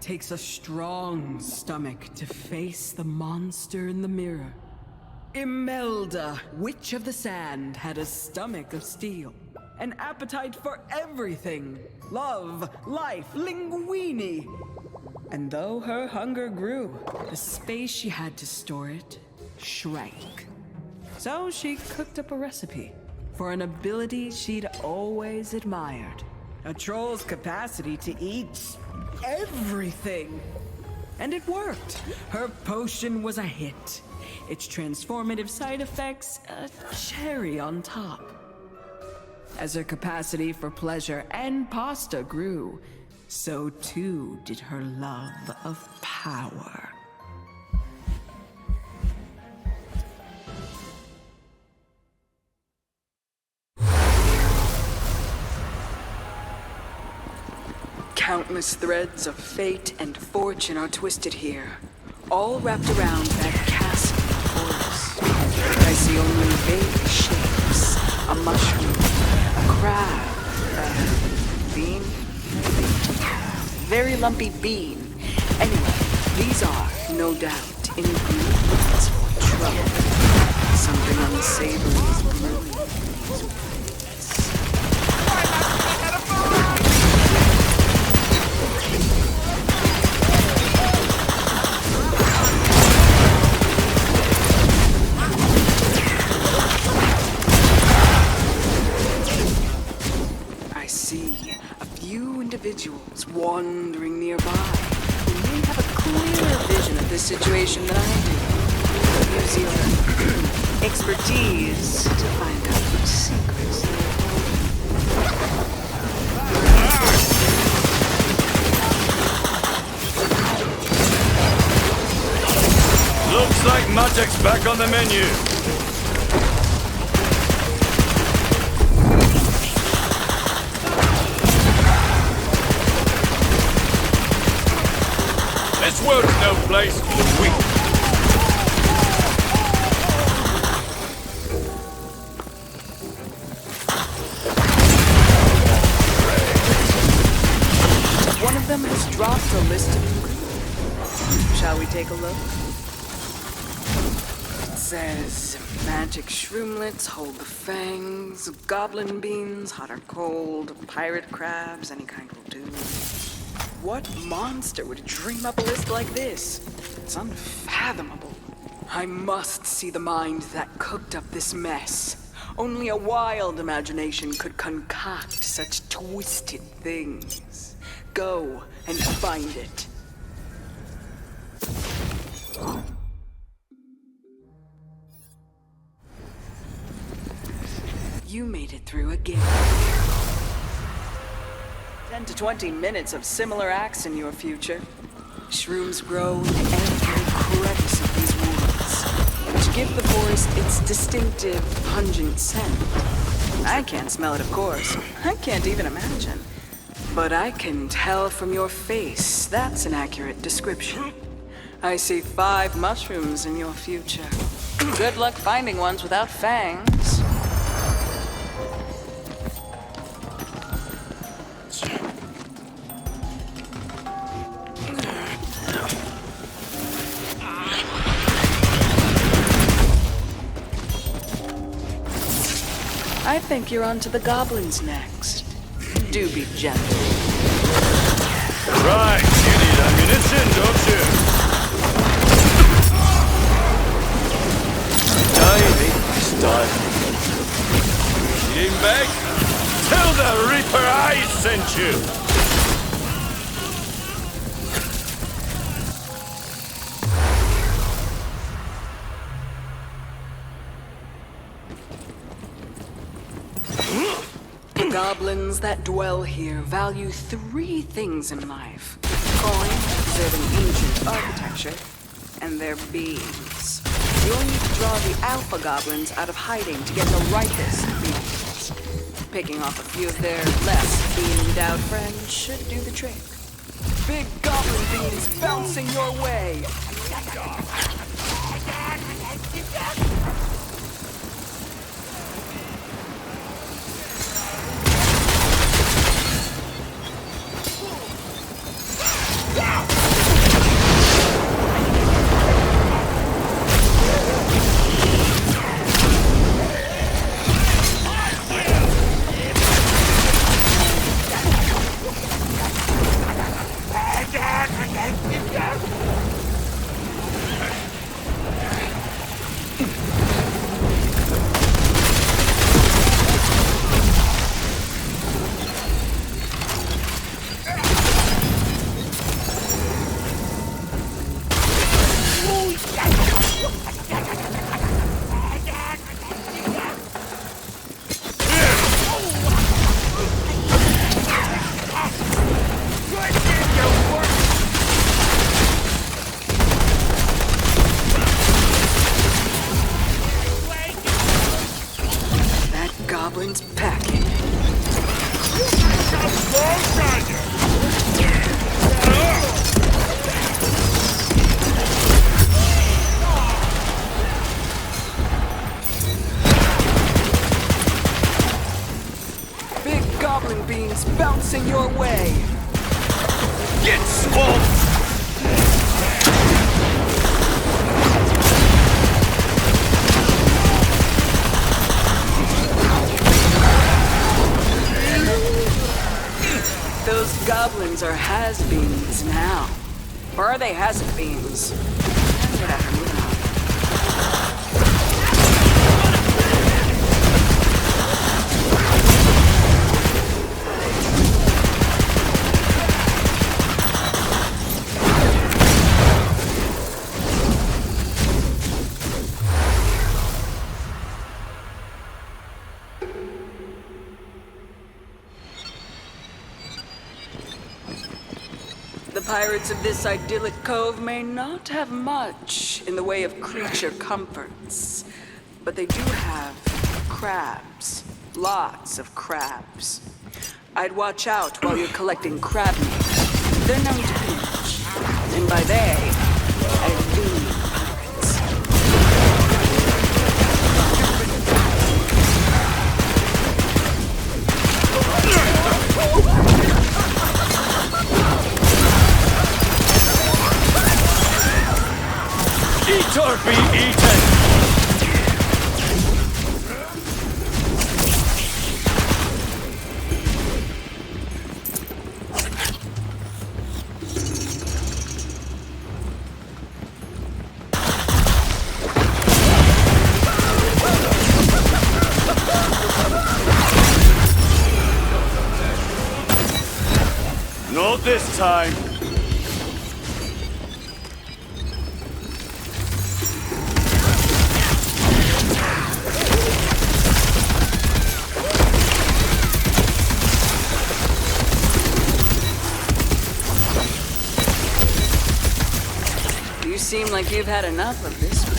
takes a strong stomach to face the monster in the mirror. Imelde, Witch of the Sand, had a stomach of steel. An appetite for everything. Love, life, linguini. And though her hunger grew, the space she had to store it shrank. So she cooked up a recipe for an ability she'd always admired. A troll's capacity to eat everything. And it worked. Her potion was a hit. Its transformative side effects, a cherry on top. As her capacity for pleasure and pasta grew, so too did her love of power. Countless threads of fate and fortune are twisted here, all wrapped around that castle of horrors. I see only vague shapes, a mushroom, a crab, a bean, very lumpy bean. Anyway, these are, no doubt, ingredients for trouble. Something unsavory is brewing in these woods. Individuals wandering nearby who may have a clearer vision of this situation than I do. Use your expertise to find out what secrets they hold. Looks like magic's back on the menu. This world's no place for the weak. One of them has dropped a list of ingredients. Shall we take a look? It says magic shroomlets, hold the fangs, goblin beans, hot or cold, pirate crabs, any kind will do. What monster would dream up a list like this? It's unfathomable. I must see the mind that cooked up this mess. Only a wild imagination could concoct such twisted things. Go and find it. You made it through again. 10 to 20 minutes of similar acts in your future. Shrooms grow in every crevice of these woods, which give the forest its distinctive, pungent scent. I can't smell it, of course. I can't even imagine. But I can tell from your face that's an accurate description. I see 5 mushrooms in your future. Good luck finding ones without fangs. I think you're on to the goblins next. Do be gentle. Right, you need ammunition, don't you? Diving style. Getting back? Tell the Reaper I sent you! Goblins that dwell here value 3 things in life: coin, preserving ancient architecture, and their beans. You'll need to draw the alpha goblins out of hiding to get the ripest beans. Picking off a few of their less bean-endowed friends should do the trick. Big goblin beans bouncing your way! way. Get swamped! Those goblins are has-beens now. Or are they hasn't-beens? Whatever, moving on. The pirates of this idyllic cove may not have much in the way of creature comforts, but they do have crabs. Lots of crabs. I'd watch out while you're collecting crab meat. They're known to pinch. And by they, I mean pirates. Eat or be eaten! Not this time. You seem like you've had enough of this man.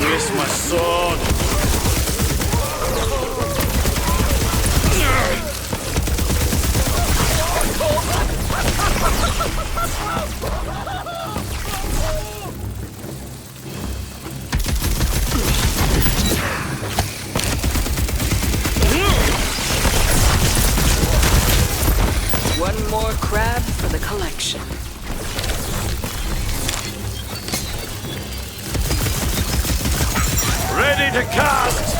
Where's my sword? One more crab for the collection. Ready to cast!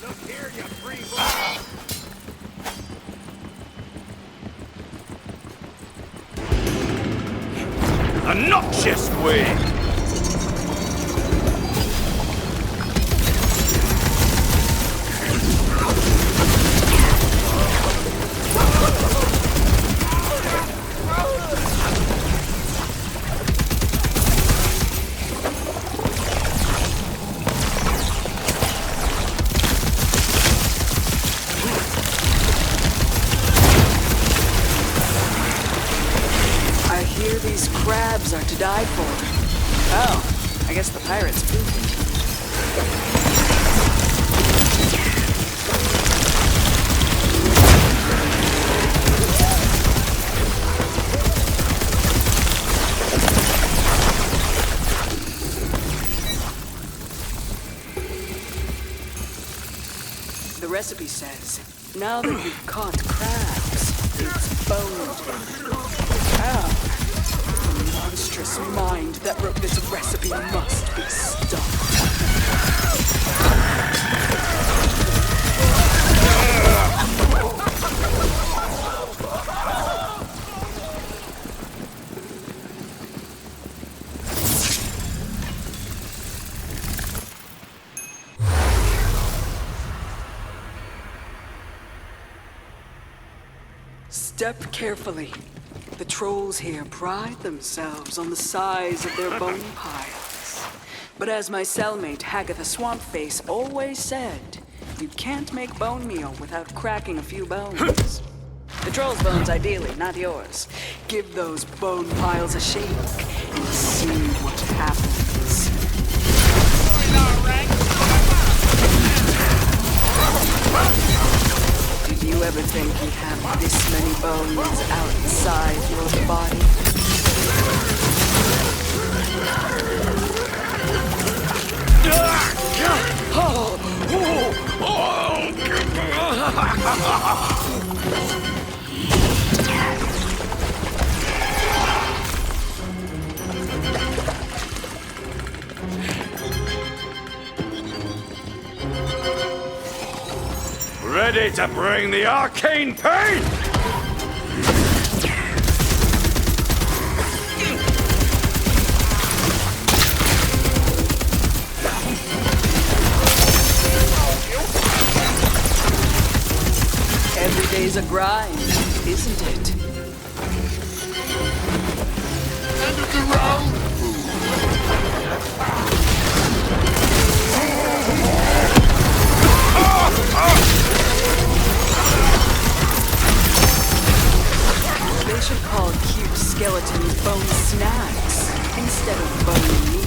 Look here, you free A noxious way! These crabs are to die for. The recipe says, now that you've caught crabs, it's bone taken. The monstrous mind that wrote this recipe must be stopped. Step carefully. The trolls here pride themselves on the size of their bone piles. But as my cellmate Hagatha Swampface always said, you can't make bone meal without cracking a few bones. The troll's bones ideally, not yours. Give those bone piles a shake and see what happens. Did you ever think you'd have this many bones outside your body? Ready to bring the arcane pain? Every day's a grind, isn't it? End of the round! They should call cute skeletons bone snacks instead of bone meals.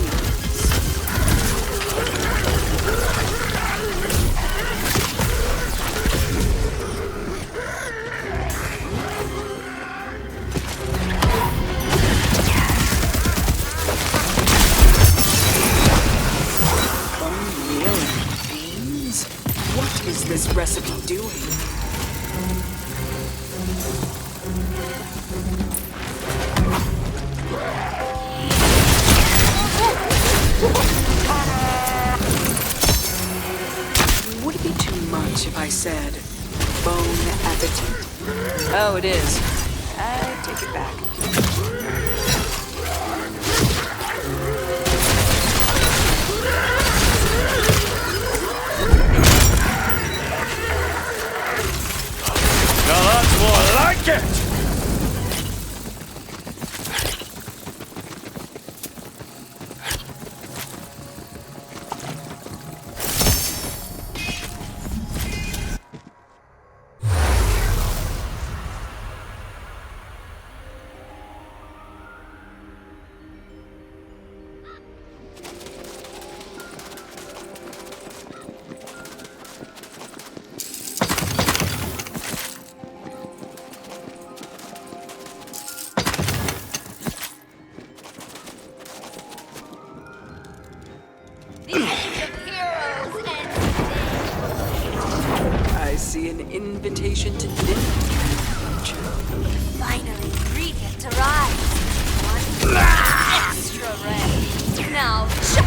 Bone meal and beans? What is this recipe doing? Would it be too much if I said bone appetit? Oh, it is. I take it back. Now that's more like it! I see an invitation to dinner. Final ingredient arrives. One extra red. Now, chop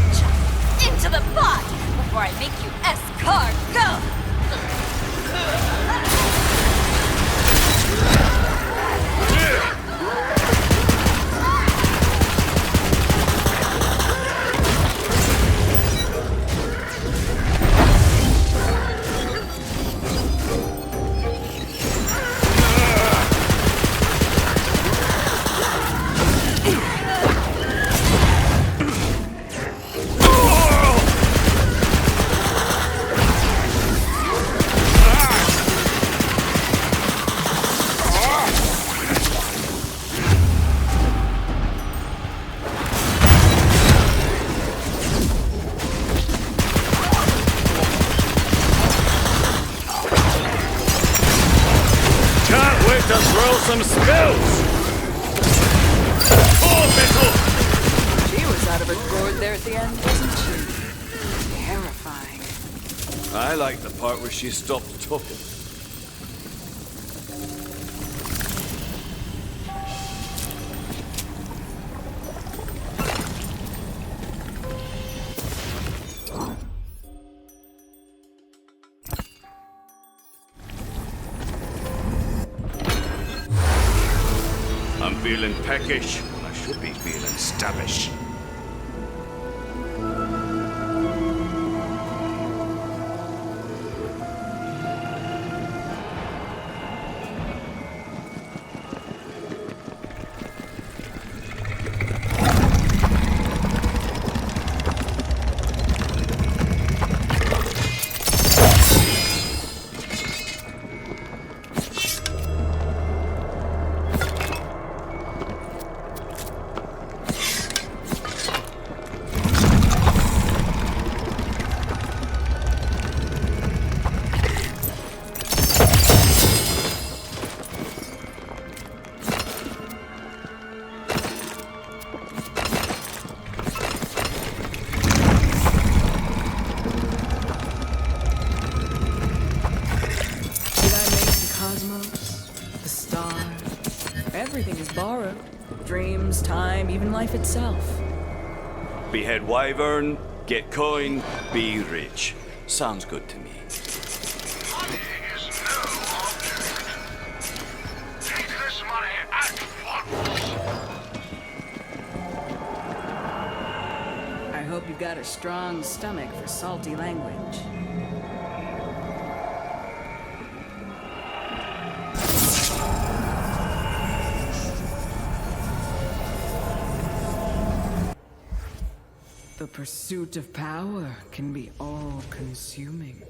into the pot before I make you escargot. some spells! Orbital! She was out of her gourd there at the end, wasn't she? Terrifying. I like the part where she stopped talking. I'm feeling peckish. I should be feeling stabbish. Everything is borrowed. Dreams, time, even life itself. Behead wyvern, get coin, be rich. Sounds good to me. Money is no object. Take this money at once. I hope you've got a strong stomach for salty language. The pursuit of power can be all-consuming.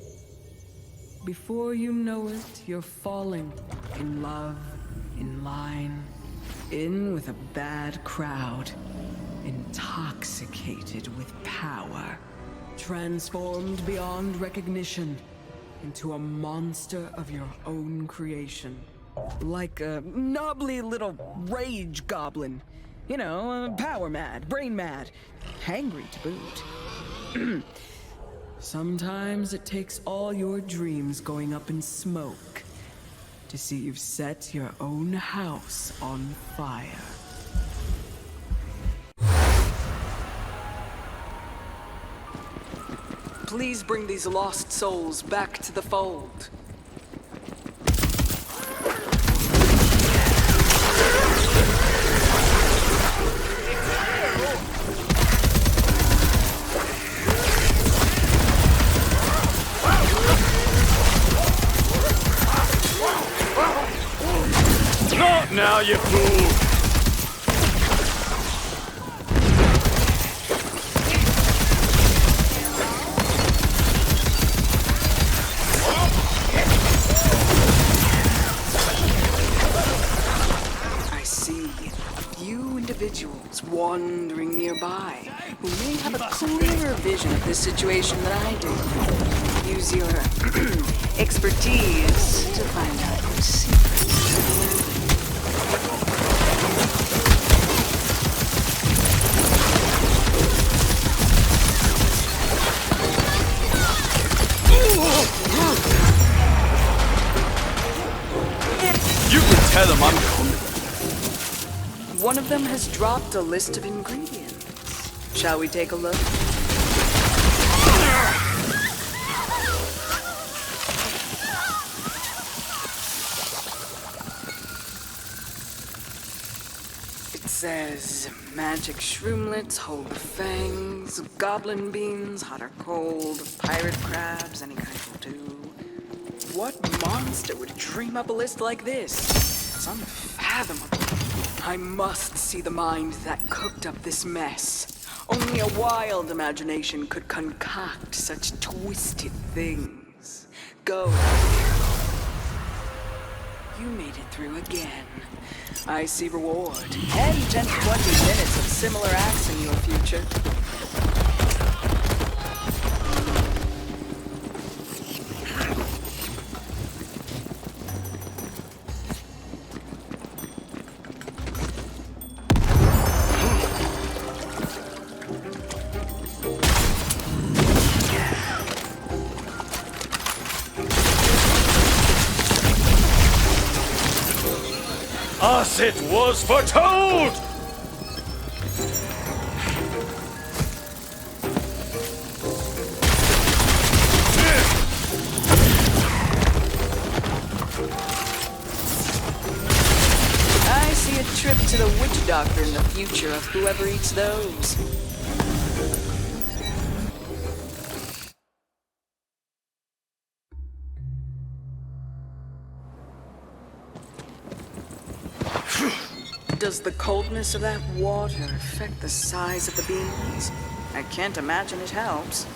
Before you know it, you're falling in love, in line, in with a bad crowd, intoxicated with power, transformed beyond recognition into a monster of your own creation. Like a knobbly little rage goblin. You know, power mad, brain mad, hangry to boot. Sometimes it takes all your dreams going up in smoke to see you've set your own house on fire. Please bring these lost souls back to the fold. Not now, you fool! I see a few individuals wandering nearby who may have a clearer vision of this situation than I do. Use your expertise to find out your secrets. You can tell them I'm coming. One of them has dropped a list of ingredients. Shall we take a look? It says magic shroomlets, hold fangs, goblin beans, hot or cold, pirate crabs, any kind will do. What monster would dream up a list like this? It's unfathomable. I must see the mind that cooked up this mess. Only a wild imagination could concoct such twisted things. Go. You made it through again. I see reward. And 10 to 20 minutes of similar acts in your future. As it was foretold! I see a trip to the witch doctor in the future of whoever eats those. Does the coldness of that water affect the size of the beans? I can't imagine it helps.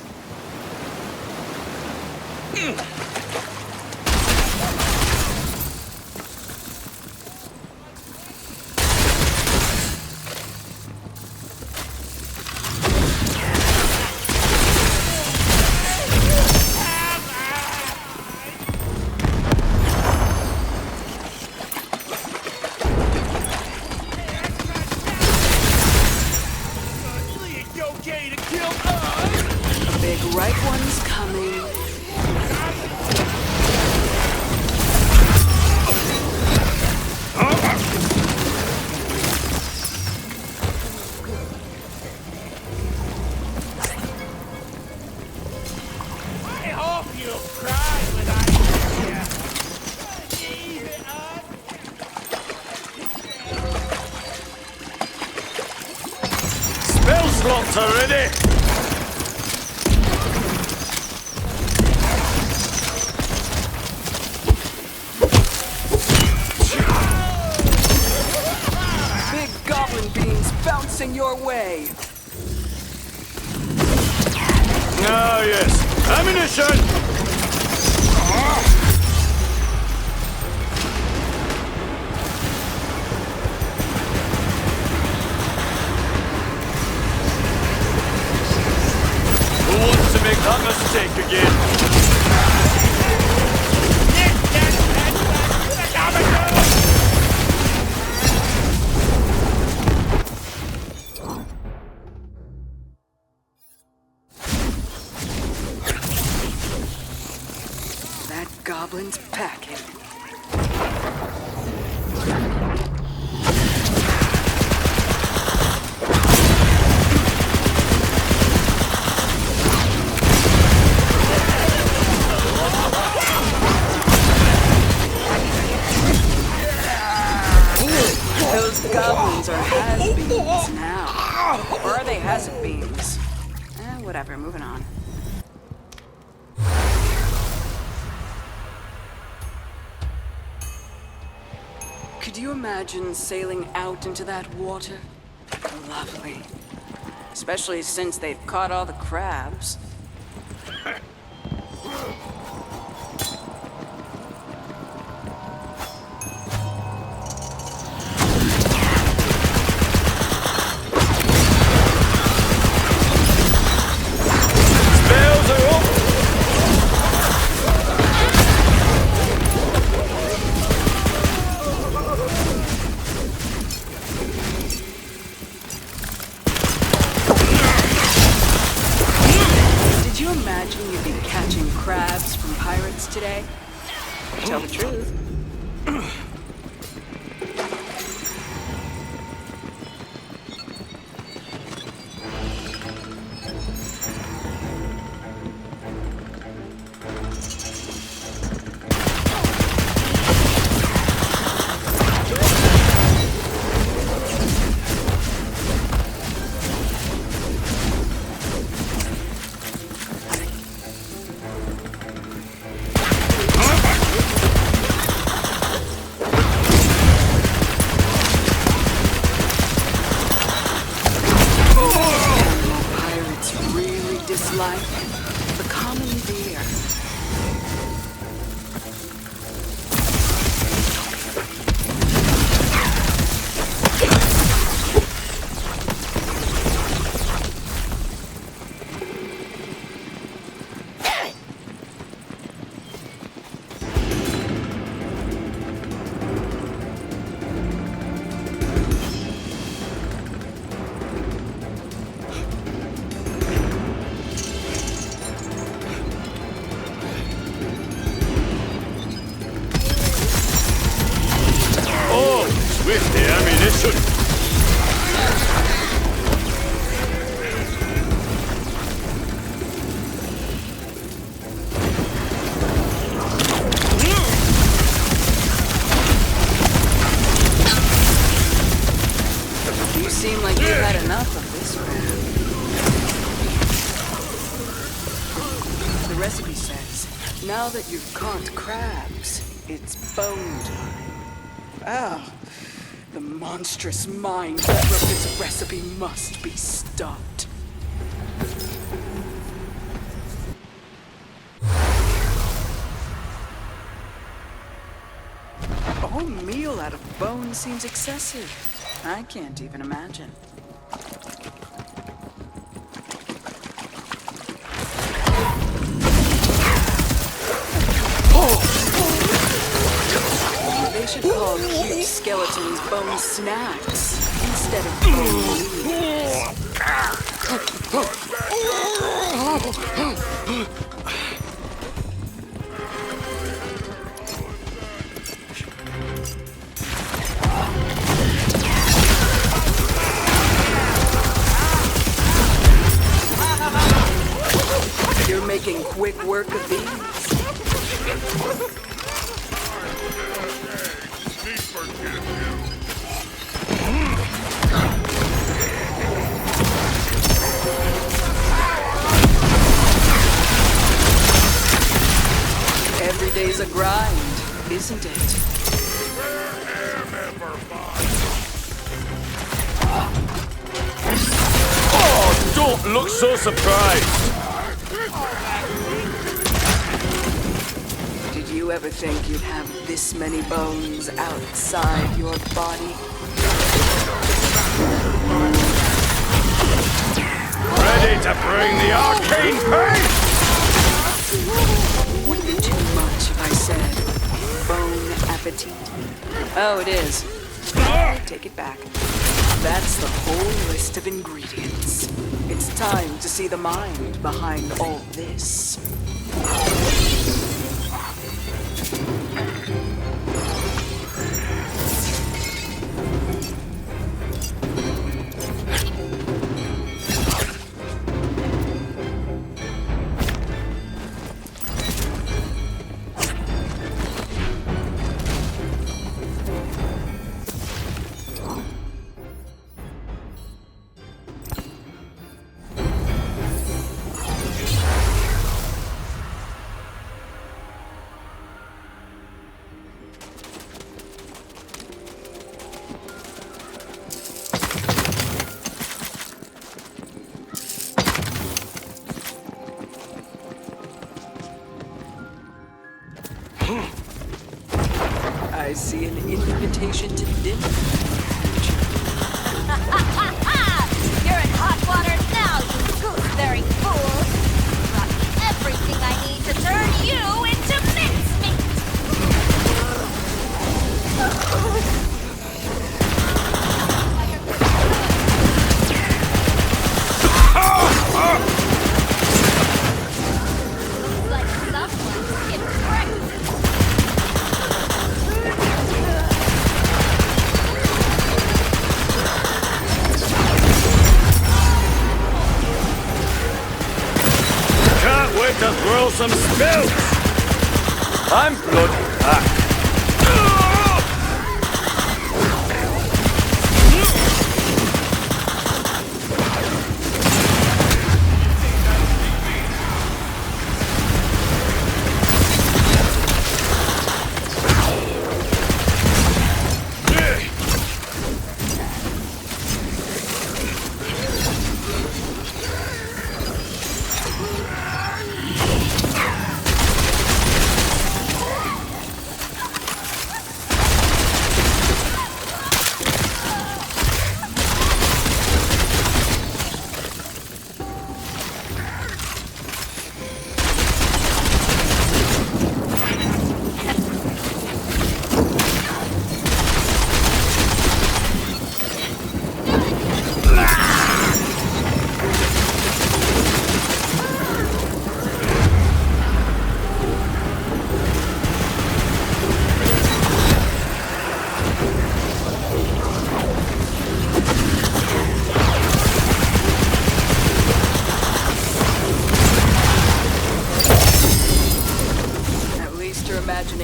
Ready? Big goblin beans bouncing your way. Ah, yes. Ammunition! Make that mistake again. That goblin's packing. Goblins are has-beens now. Or are they hasn't-beens? Whatever, moving on. Could you imagine sailing out into that water? Lovely. Especially since they've caught all the crabs. Today? Tell the truth. with the ammunition. You seem like you've had enough of this round. The recipe says, now that you've caught crabs, it's bone time. Ah, the monstrous mind that wrote this recipe must be stopped. A whole meal out of bone seems excessive. I can't even imagine. They should call cute skeletons bone snacks instead of bone leaves. You're making quick work of these. Every day's a grind, isn't it? Oh, don't look so surprised. Did you ever think you'd have this many bones outside your body? Ready to bring the arcane pain? Wouldn't be too much if I said bone appetit. Oh, it is. I take it back. That's the whole list of ingredients. It's time to see the mind behind all this. I see an invitation to dinner. You're in hot water now, you gooseberry fool! Brought me everything I need to turn you into mincemeat! Like someone's getting pregnant. Can't wait to throw some spells. I'm bloody back.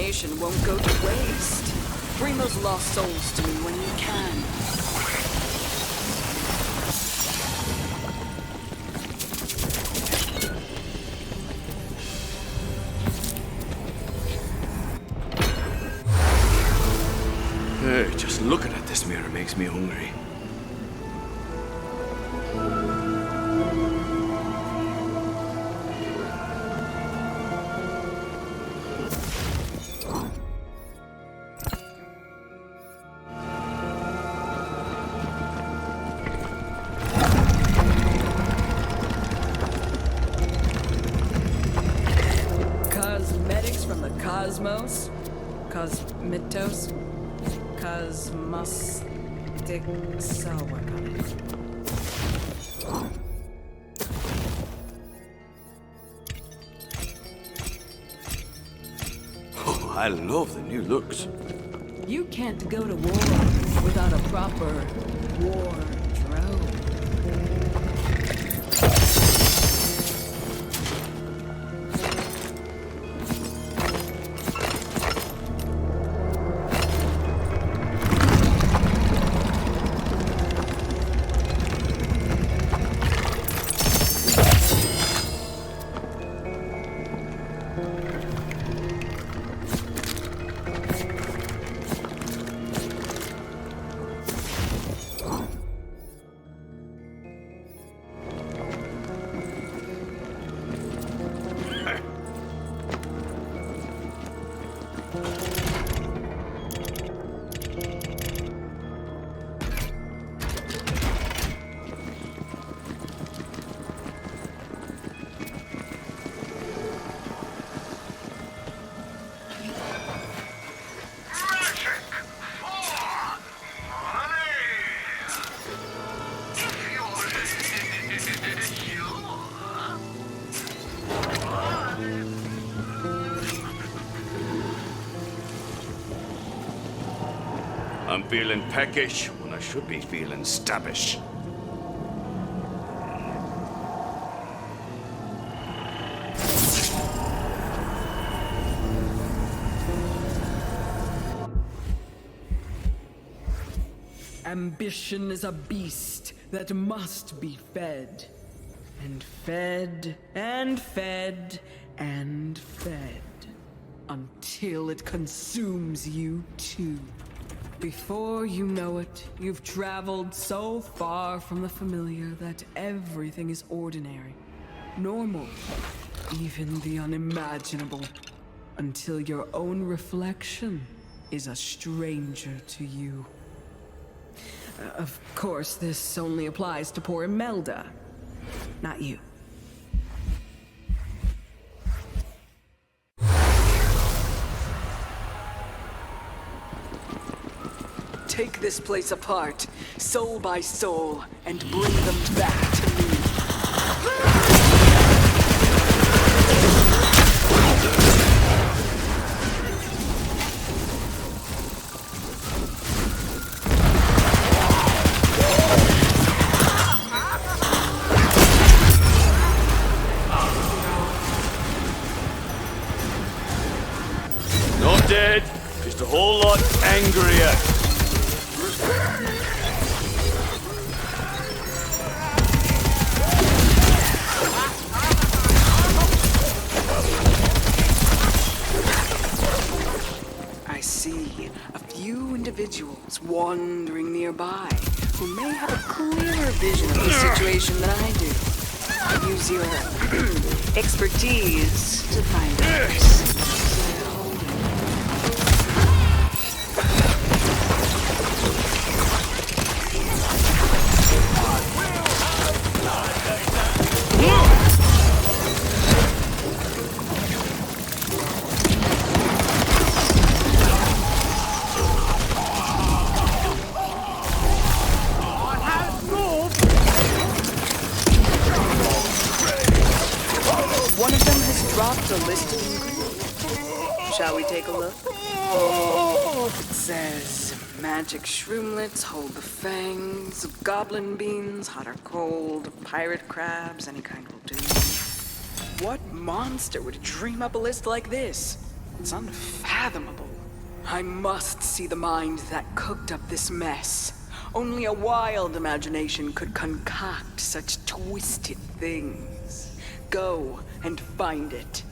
determination won't go to waste. Bring those lost souls to me when you can. Hey, just looking at this mirror makes me hungry. Cosmetics from the cosmos? Cosmitos? Cosmostic. I'll work on it. Oh, I love the new looks. You can't go to war without a proper wardrobe. I'm feeling peckish when I should be feeling stabbish. Ambition is a beast that must be fed. And fed, and fed, and fed. Until it consumes you too. Before you know it, you've traveled so far from the familiar that everything is ordinary, normal, even the unimaginable, until your own reflection is a stranger to you. Of course, this only applies to poor Imelda, not you. Take this place apart, soul by soul, and bring them back to me. Not dead, just a whole lot angrier. I see a few individuals wandering nearby who may have a clearer vision of the situation than I do. Use your expertise to find others. One of them has dropped a list of ingredients. Shall we take a look? It says magic shroomlets hold the fangs of goblin beans, hot or cold, pirate crabs, any kind will do. What monster would dream up a list like this? It's unfathomable. I must see the mind that cooked up this mess. Only a wild imagination could concoct such twisted things. Go and find it.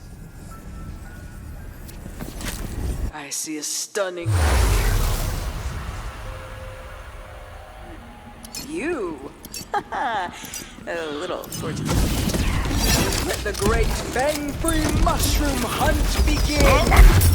I see a stunning... You? A little towards... Let the great fang-free mushroom hunt begin!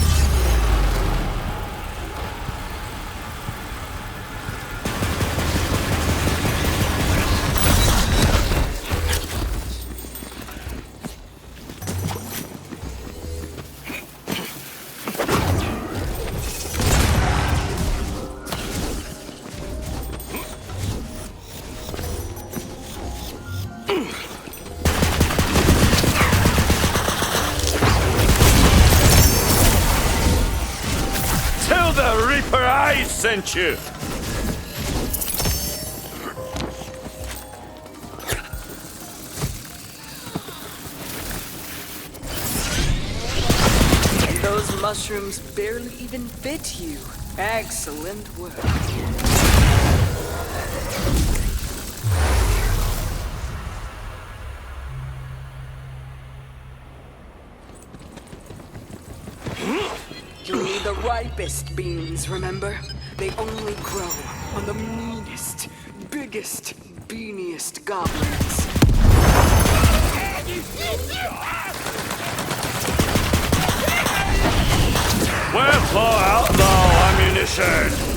Sent you. And those mushrooms barely even fit you. Excellent work. You'll need the ripest beans, remember? They only grow on the meanest, biggest, beaniest goblins. Wherefore out thou ammunition?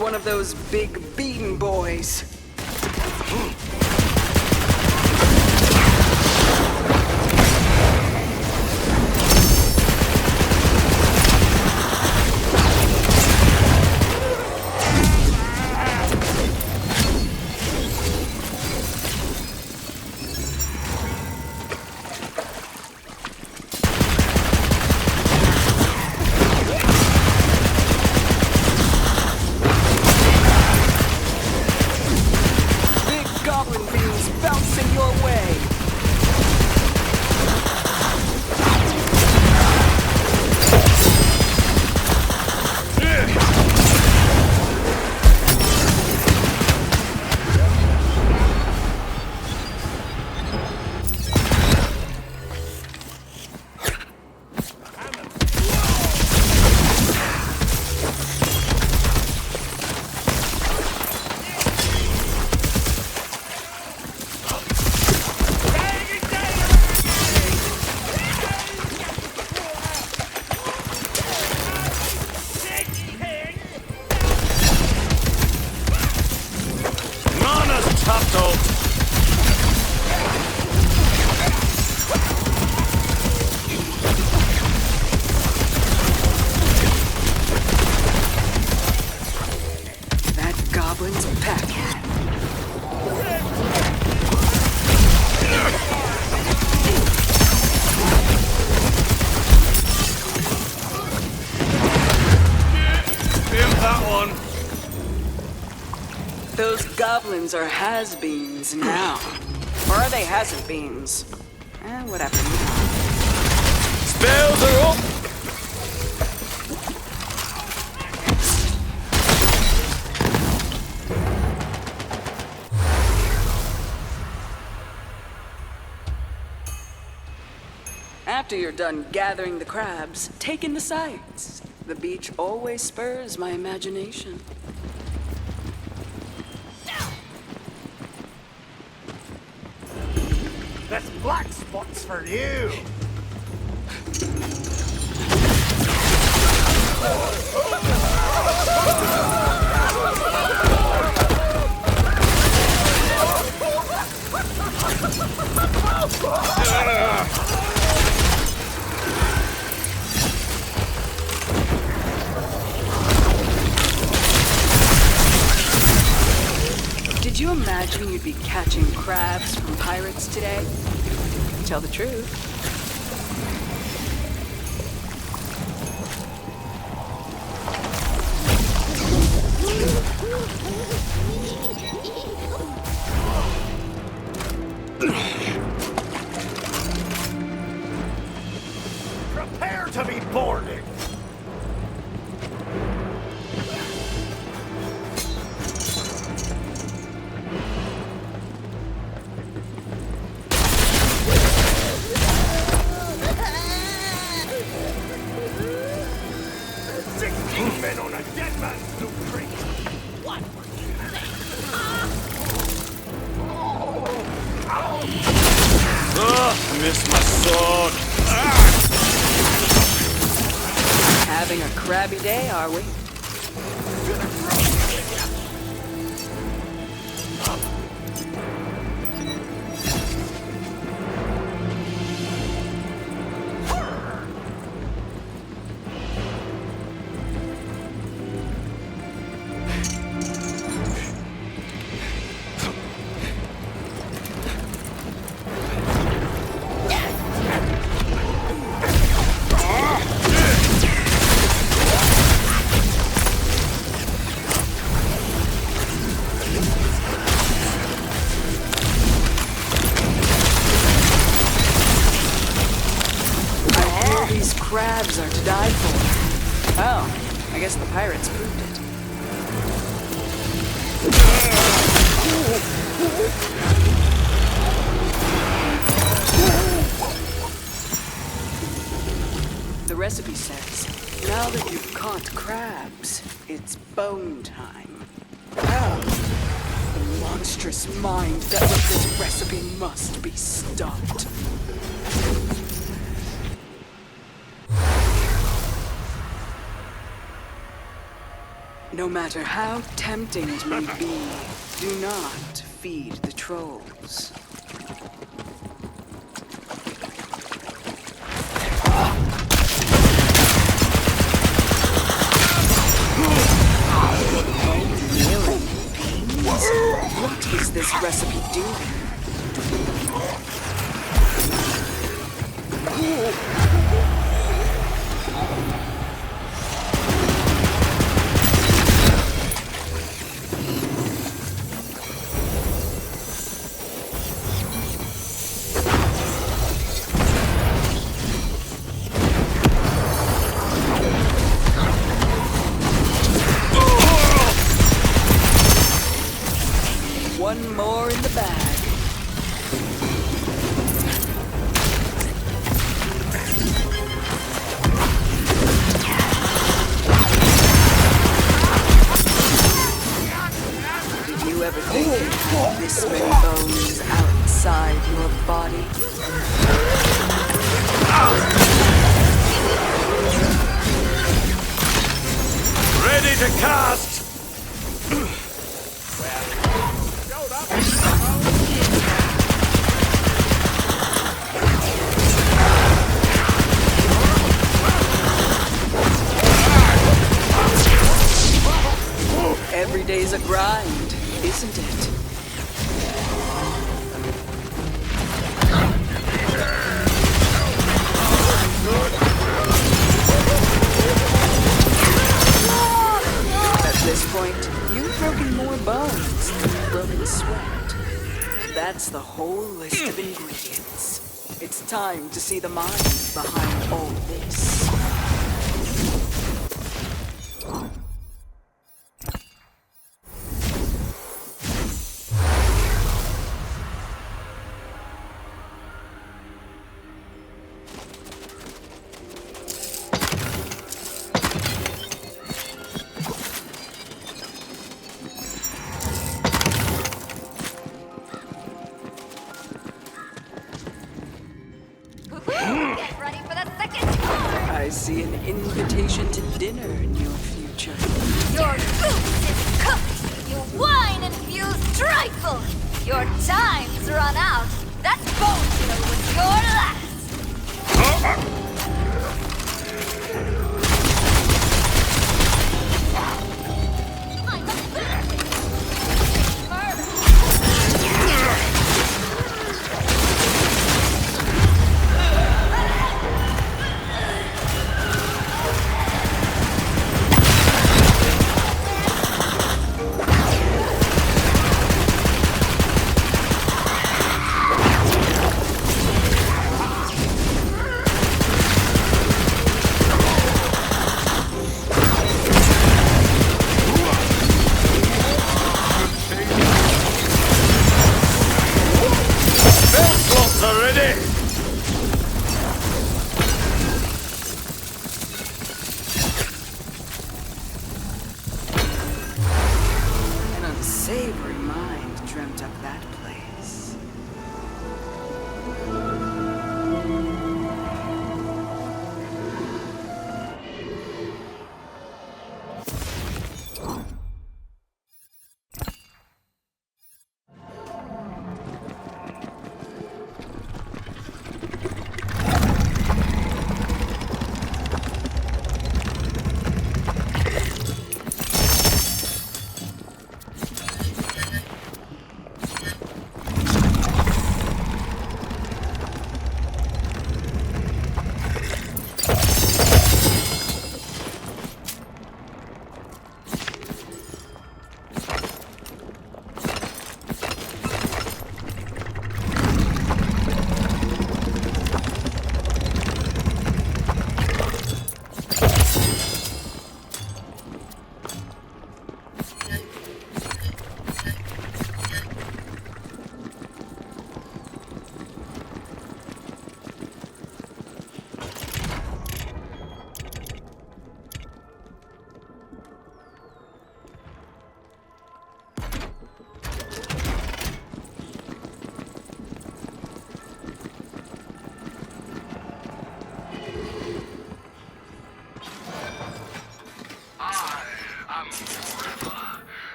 One of those big bean boys. Goblins are has-beens now. Or are they hasn't-beens? Whatever. Spells are up! After you're done gathering the crabs, take in the sights. The beach always spurs my imagination. That's black spots for you! imagine you'd be catching crabs from pirates today? Tell the truth. Prepare to be boarded. Men on a dead man's new crate. What were you I missed my sword. Having a crabby day, are we? Crabs are to die for. Oh, I guess the pirates proved it. The recipe says, now that you've caught crabs, it's bone time. Oh, the monstrous mind that wrote this recipe must be stopped. No matter how tempting it may be, do not feed the trolls. What is this recipe doing? One more in the bag. Did you ever think you'd have this many bones outside your body? Ready to cast! Every day's a grind, isn't it? At this point, you've broken more bones than you've broken sweat. That's the whole list of ingredients. It's time to see the mind behind all this. I see an invitation to dinner in your future. Your goose is cooked, you wine-infused trifle! Your time's run out. That bone meal was your last! cooked up that place.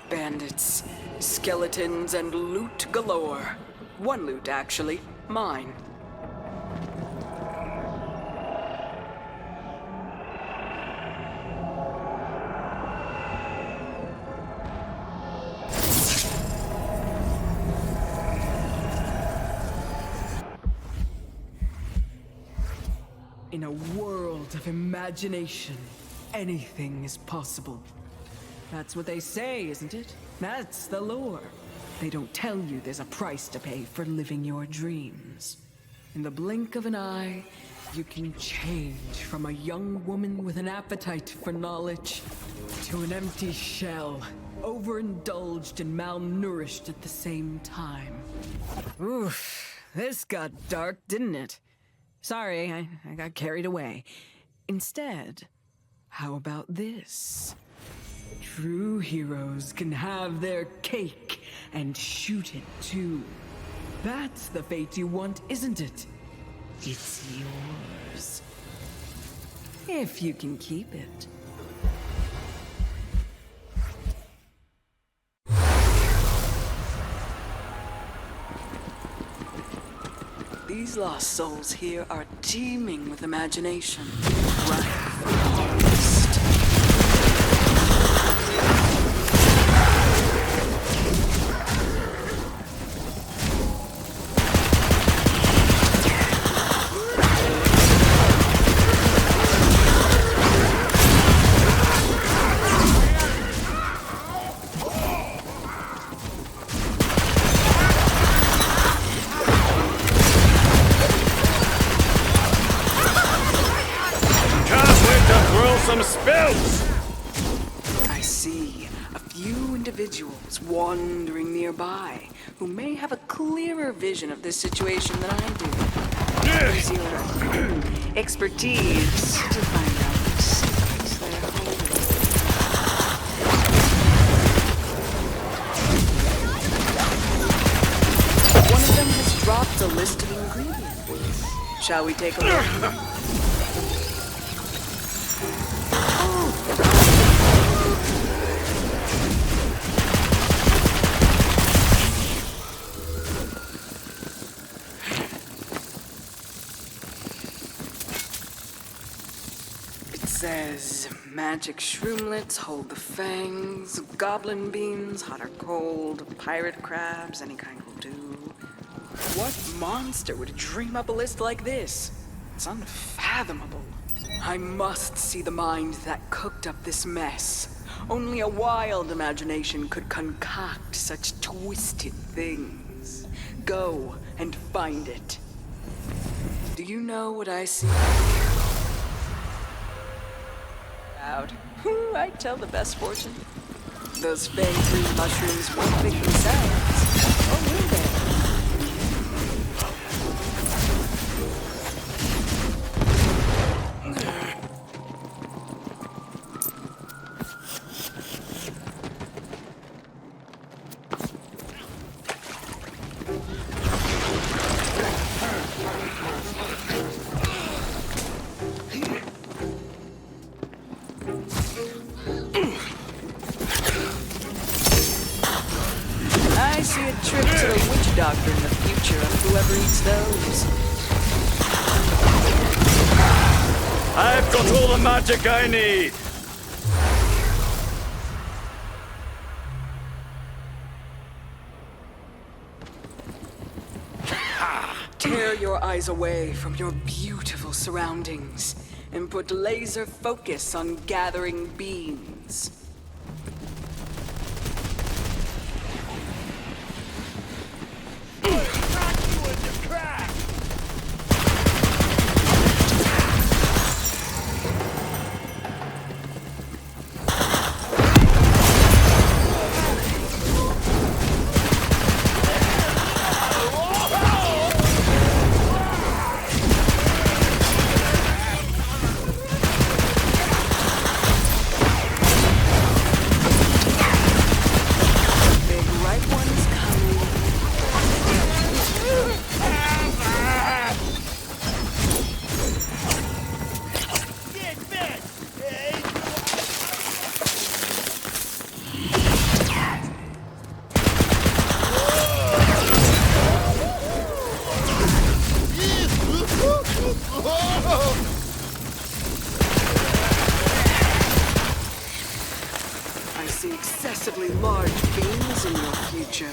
Bandits, skeletons, and loot galore. One loot, actually. Mine. In a world of imagination, anything is possible. That's what they say, isn't it? That's the lore. They don't tell you there's a price to pay for living your dreams. In the blink of an eye, you can change from a young woman with an appetite for knowledge to an empty shell, overindulged and malnourished at the same time. Oof, this got dark, didn't it? Sorry, I got carried away. Instead, how about this? True heroes can have their cake and shoot it too. That's the fate you want, isn't it? It's yours. If you can keep it. These lost souls here are teeming with imagination. Ripe for harvest. Some spells! I see a few individuals wandering nearby who may have a clearer vision of this situation than I do. Use your expertise to find out which secrets they're holding. One of them has dropped a list of ingredients. Shall we take a look? Says magic shroomlets hold the fangs, goblin beans, hot or cold, pirate crabs, any kind will do. What monster would dream up a list like this? It's unfathomable. I must see the mind that cooked up this mess. Only a wild imagination could concoct such twisted things. Go and find it. Do you know what I see? I tell the best fortune. Those fang-free mushrooms won't pick themselves. still there. I see a trip to the witch doctor in the future of whoever eats those. I've got all the magic I need! Tear your eyes away from your beautiful surroundings and put laser focus on gathering beans. I see excessively large beans in your future.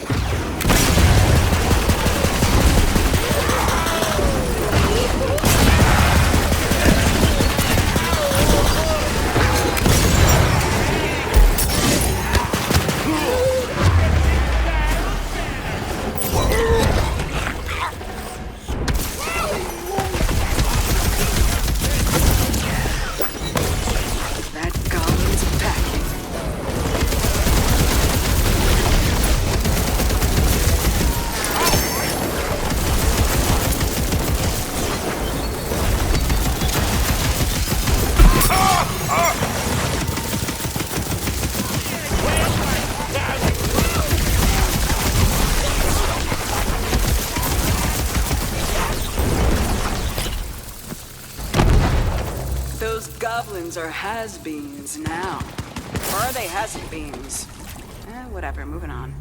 That goblin's attacking. Those goblins are has-beens now. Or are they hasn't-beens? Whatever, moving on.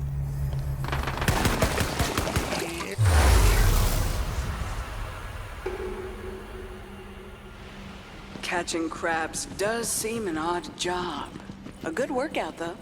Catching crabs does seem an odd job. A good workout, though.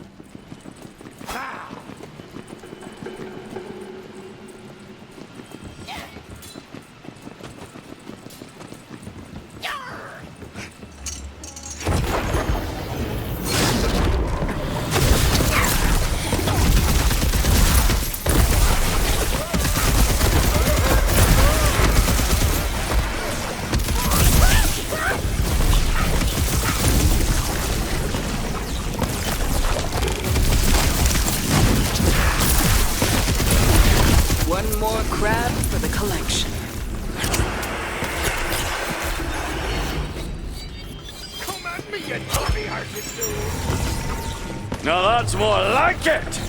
One more crab for the collection. Come at me, you dirty-hearted dude! Now that's more like it!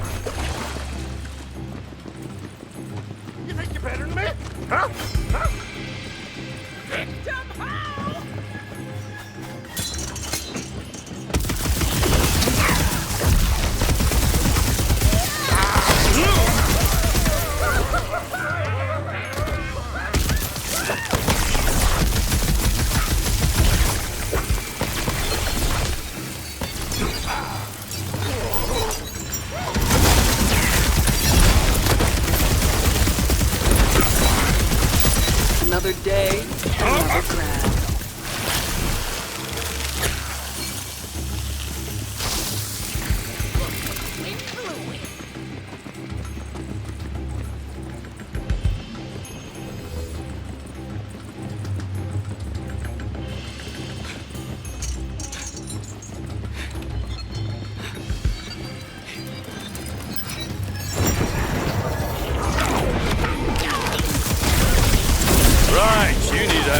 You think you're better than me? Huh? Huh? Victim how? Another day, another crab.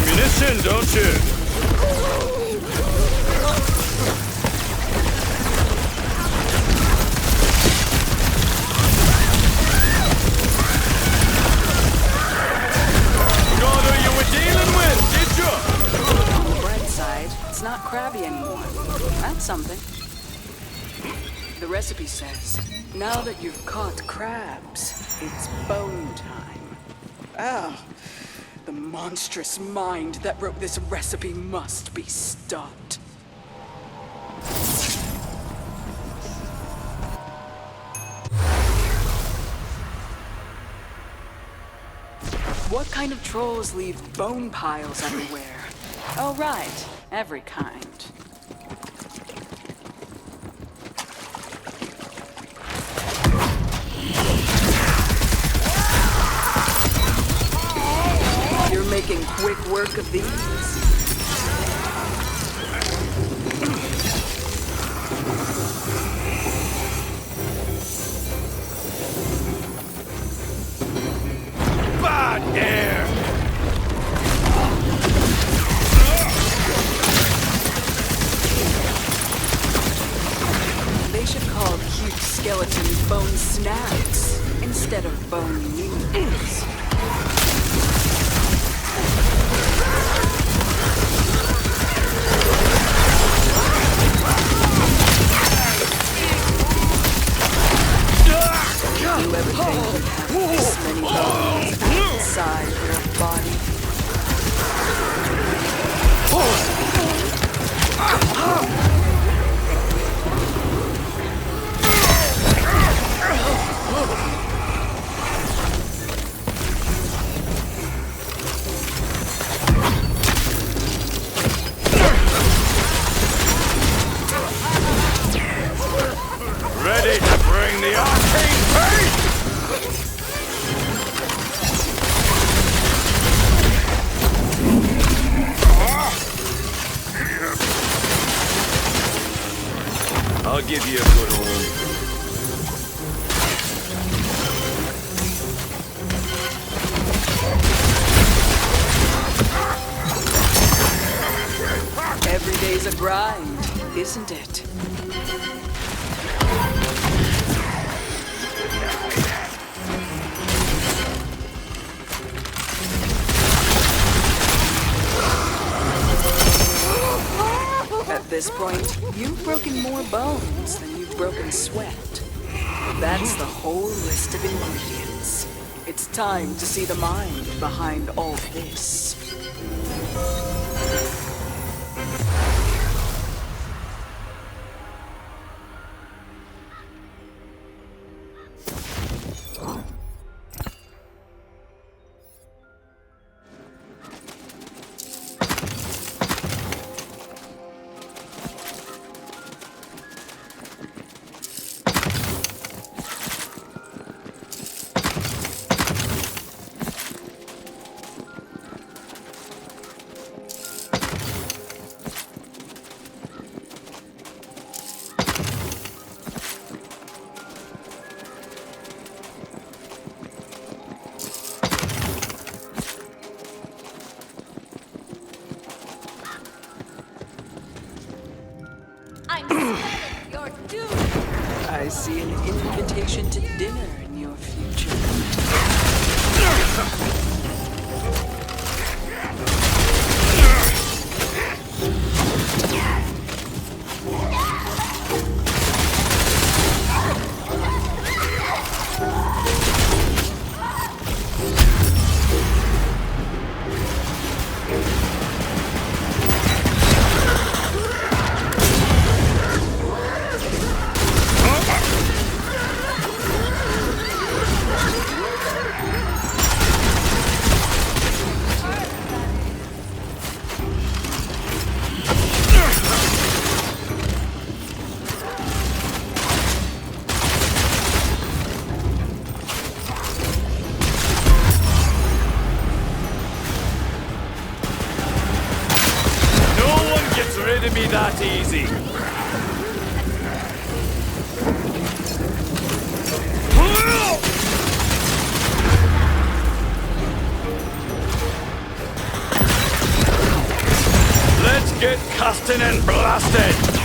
ammunition, don't you? Got who you were dealing with, did you? On the bright side, it's not crabby anymore. That's something. The recipe says, now that you've caught crabs, it's bone time. Ah, the monstrous mind that wrote this recipe must be stopped. What kind of trolls leave bone piles everywhere? Oh, right, every kind. You're making quick work of these. Bad air! They should call cute skeletons bone snacks instead of bone noodles. You ever think you'd have this many bones outside your body? Ready to bring the arcane pain! I'll give you a good one. Every day's a grind, isn't it? At this point, you've broken more bones than you've broken sweat. That's the whole list of ingredients. It's time to see the mind behind all this. I'm spelling your doom. I see an invitation to dinner in your future. Disgusting and blasted!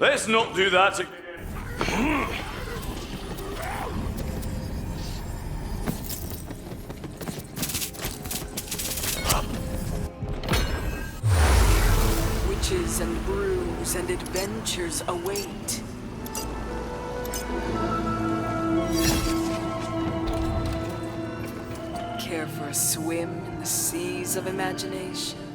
Let's not do that again. Witches and brews and adventures await. Care for a swim in the seas of imagination?